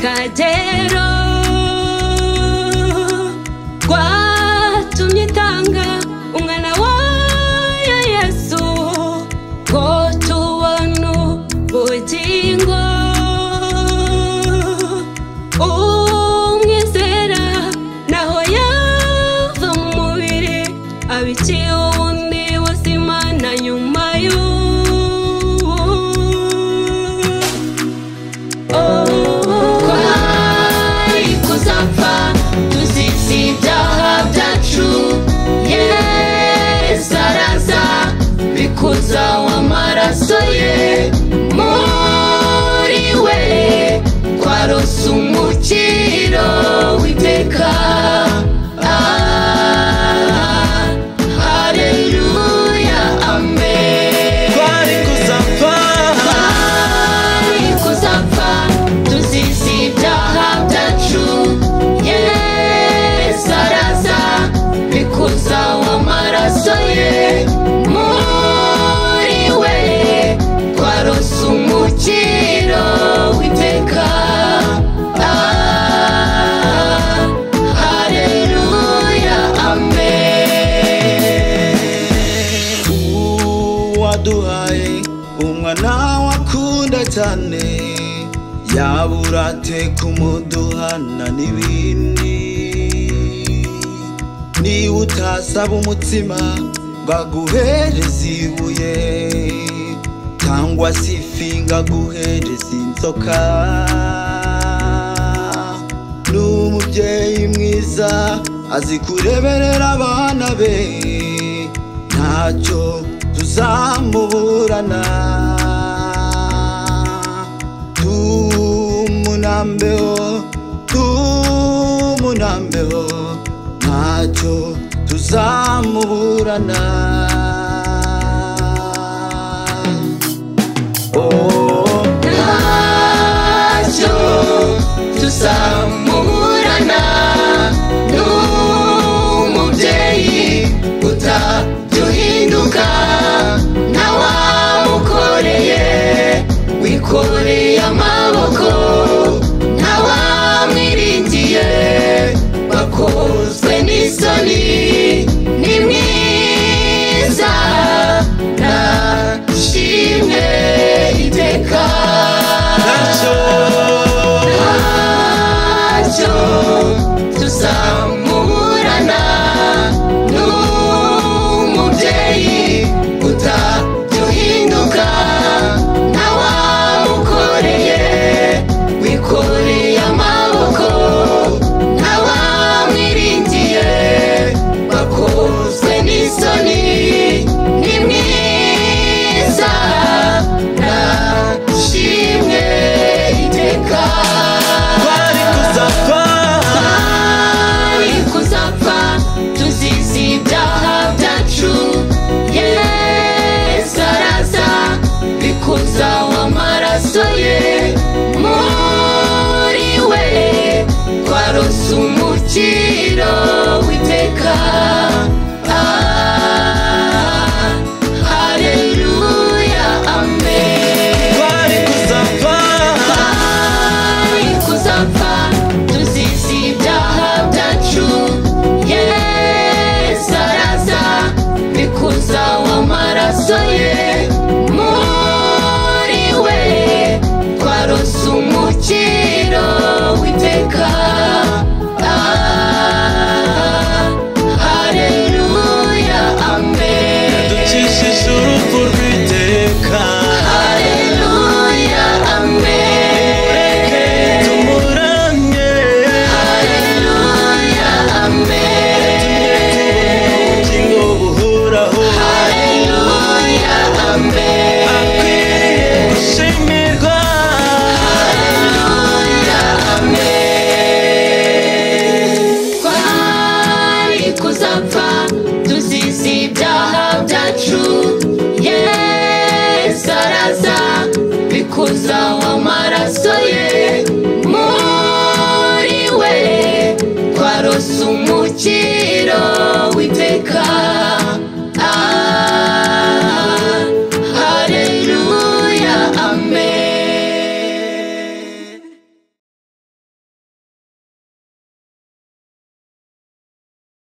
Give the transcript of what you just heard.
kagero kwatumye itanga umwana wayo Yesu ngo tubone ubugingo umwizera naho yava mu mubiri abiciye ubundi buzima na nyuma twari kuzapfa tuzize ibyaha byacu Yesu araza bikuza w'amaraso ye muri we twarose umukiro w'iteka haleluya amen twari kuzapfa tuzize ibyaha byacu Yesu araza bikuza w'amaraso ye muri we twarose umukiro w'iteka haleluya amen waduhaye umwana wakunda cyane yabura ate kumuduhana n'ibindi niba utasaba umutsima ngo aguhereze ibuye cyangwa se ifi ngo aguhereze inzoka n'umubyeyi mwiza azi kureberera abana be ntacyo tuzamuburana tumunambeho ntacyo tuzamuburana ntacyo tuzamuburana n'umubyeyi utaduhinduka ntawamukoreye wikoreye amaboko ntawamwiringiye bakozwe n'isoni ni mwiza nashimwe iteka ntacyo tuzamuburana n'umubyeyi utaduhinduka ntawamukoreye wikoreye amaboko ntawamwiringiye bakozwe n'isoni ni mwiza nashimwe iteka twari kuzapfa tuzize ibyaha byacu Yesu araza bikuza w'amaraso ye muri we twarose umukiro w'iteka haleluya amen twari kuzapfa tuzize ibyaha byacu Yesu araza bikuza w'amaraso ye muri we twarose umukiro w'iteka haleluya amen ducishije urupfu rw'iteka haleluya amen tumuramye haleluya amen ubugingo buhoraho haleluya amen akwiye gushimirwa haleluya amen twari kuzapfa tuzize ibyaha byacu Yesu araza bikuza w'amaraso ye muri we twarose umukiro